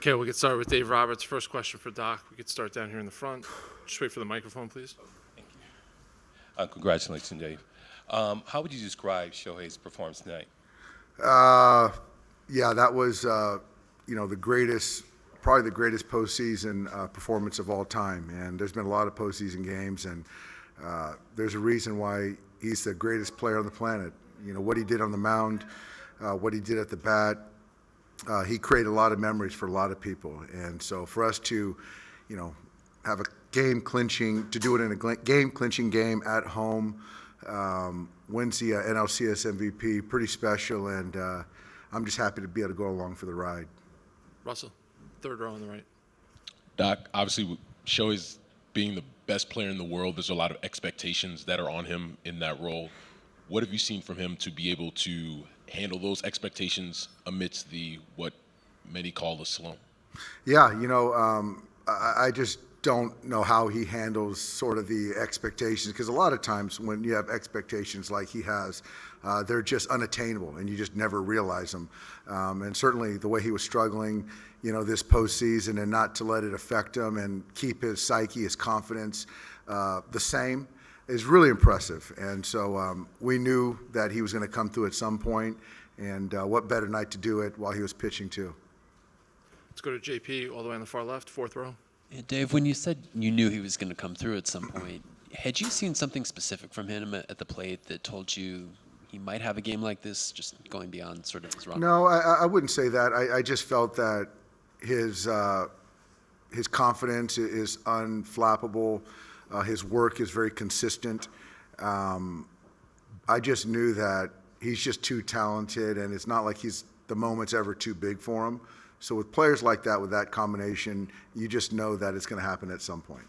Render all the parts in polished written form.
Okay, we'll get started with Dave Roberts. First question for Doc. We could start down here in the front. Just wait for the microphone, please. Thank you. Congratulations, Dave. How would you describe Shohei's performance tonight? Yeah, that was the greatest, probably the greatest postseason performance of all time. And there's been a lot of postseason games, and there's a reason why he's the greatest player on the planet. You know, what he did on the mound, what he did at the bat. He created a lot of memories for a lot of people. And so for us to, have a game-clinching, to do it in a game-clinching game at home, wins the NLCS MVP, pretty special, and I'm just happy to be able to go along for the ride. Russell, third row on the right. Doc, obviously, Shohei's being the best player in the world, there's a lot of expectations that are on him in that role. What have you seen from him to be able to handle those expectations amidst what many call the slump? Yeah, I just don't know how he handles sort of the expectations, because a lot of times when you have expectations like he has, they're just unattainable and you just never realize them. And certainly the way he was struggling, this postseason, and not to let it affect him and keep his psyche, his confidence the same is really impressive. And so we knew that he was going to come through at some point, and what better night to do it while he was pitching too. Let's go to JP all the way on the far left, fourth row. Yeah, Dave, when you said you knew he was going to come through at some point, had you seen something specific from him at the plate that told you he might have a game like this, just going beyond sort of his run? No, I wouldn't say that. I just felt that his confidence is unflappable. His work is very consistent. I just knew that he's just too talented, and it's not like the moment's ever too big for him. So with players like that, with that combination, you just know that it's going to happen at some point.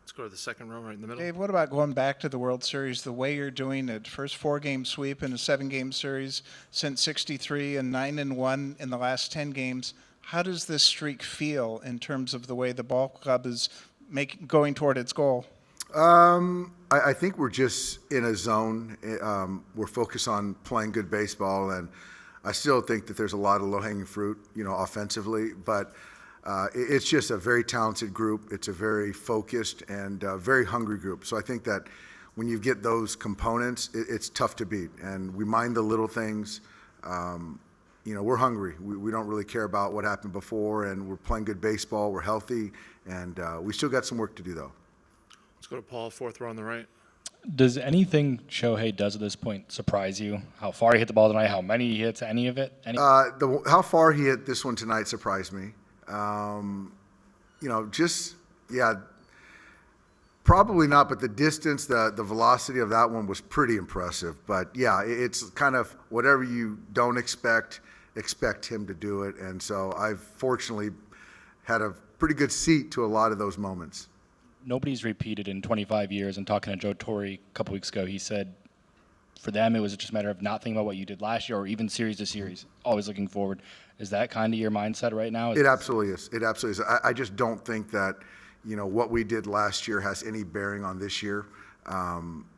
Let's go to the second row right in the middle. Dave, what about going back to the World Series, the way you're doing it? First 4-game sweep in a 7-game series since '63 and 9-1 in the last 10 games. How does this streak feel in terms of the way the ball club is going toward its goal? I think we're just in a zone. We're focused on playing good baseball, and I still think that there's a lot of low-hanging fruit, offensively, but it's just a very talented group. It's a very focused and very hungry group. So I think that when you get those components, it's tough to beat. And we mind the little things. We're hungry. We don't really care about what happened before, and we're playing good baseball. We're healthy, and we still got some work to do, though. Let's go to Paul, fourth row on the right. Does anything Shohei does at this point surprise you? How far he hit the ball tonight, how many he hits, any of it? How far he hit this one tonight surprised me. Probably not, but the distance, the velocity of that one was pretty impressive. But yeah, it's kind of whatever you don't expect him to do it. And so I've fortunately had a pretty good seat to a lot of those moments. Nobody's repeated in 25 years. And talking to Joe Torre a couple weeks ago, he said for them it was just a matter of not thinking about what you did last year or even series to series, always looking forward. Is that kind of your mindset right now? It absolutely is. It absolutely is. I just don't think that, what we did last year has any bearing on this year.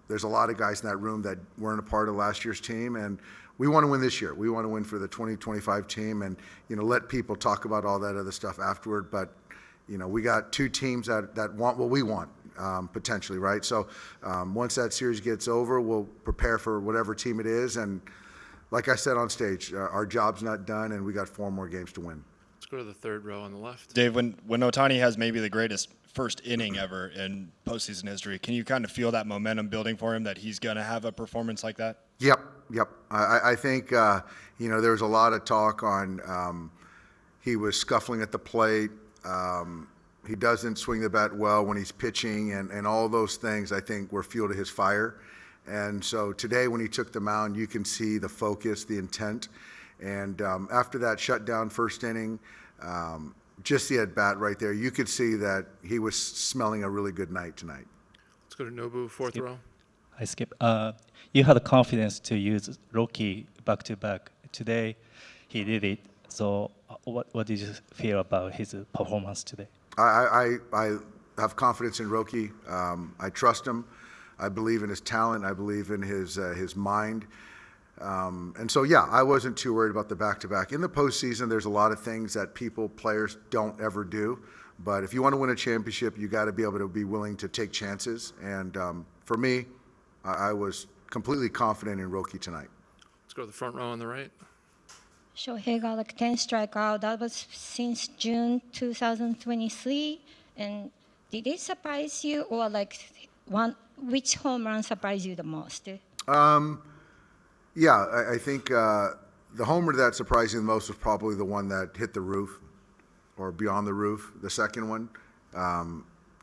There's a lot of guys in that room that weren't a part of last year's team, and we want to win this year. We want to win for the 2025 team, and, let people talk about all that other stuff afterward. But we got two teams that want what we want, potentially, right? So once that series gets over, we'll prepare for whatever team it is. And like I said on stage, our job's not done, and we got 4 more games to win. Let's go to the third row on the left. Dave, when Otani has maybe the greatest first inning ever in postseason history, can you kind of feel that momentum building for him, that he's going to have a performance like that? Yep. I think, there was a lot of talk on he was scuffling at the plate. He doesn't swing the bat well when he's pitching, and all those things, I think, were fuel to his fire. And so today when he took the mound, you can see the focus, the intent. And after that shutdown first inning, just the at-bat right there, you could see that he was smelling a really good night tonight. Let's go to Nobu, fourth row. Hi, Skip. You had the confidence to use Rocky back-to-back. Today, he did it. So what did you feel about his performance today? I have confidence in Rocky. I trust him. I believe in his talent. I believe in his mind. And so, yeah, I wasn't too worried about the back-to-back. In the postseason, there's a lot of things that players don't ever do. But if you want to win a championship, you got to be able to be willing to take chances. And for me, I was completely confident in Roki tonight. Let's go to the front row on the right. Shohei got like 10 strikeouts. That was since June 2023. And did it surprise you, or like which home run surprised you the most? Yeah, I think the homer that surprised me the most was probably the one that hit the roof or beyond the roof, the second one.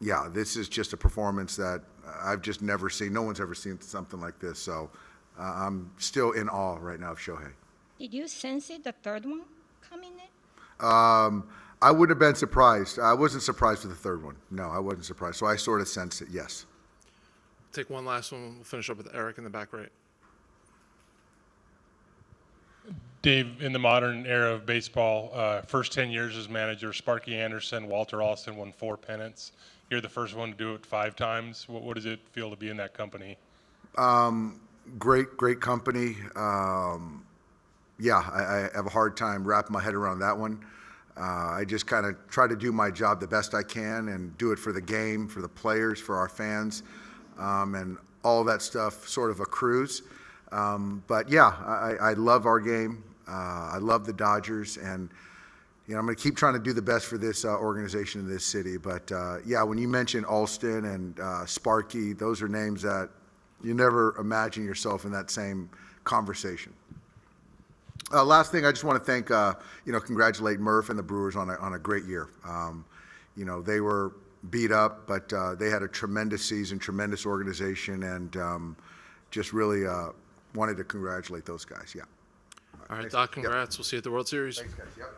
Yeah, this is just a performance that I've just never seen. No one's ever seen something like this. So I'm still in awe right now of Shohei. Did you sense it, the third one coming in? I would have been surprised. I wasn't surprised with the third one. No, I wasn't surprised. So I sort of sensed it, yes. Take one last one. We'll finish up with Eric in the back right. Dave, in the modern era of baseball, first 10 years as manager, Sparky Anderson, Walter Alston won 4 pennants. You're the first one to do it 5 times. What does it feel to be in that company? Great company. Yeah, I have a hard time wrapping my head around that one. I just kind of try to do my job the best I can and do it for the game, for the players, for our fans, and all that stuff sort of accrues. But yeah, I love our game. I love the Dodgers, and I'm going to keep trying to do the best for this organization in this city. But yeah, when you mention Alston and Sparky, those are names that you never imagine yourself in that same conversation. Last thing, I just want to thank, congratulate Murph and the Brewers on a great year. They were beat up, but they had a tremendous season, tremendous organization, and just really wanted to congratulate those guys. Yeah. All right, Doc, congrats. We'll see you at the World Series. Thanks, guys. Yep.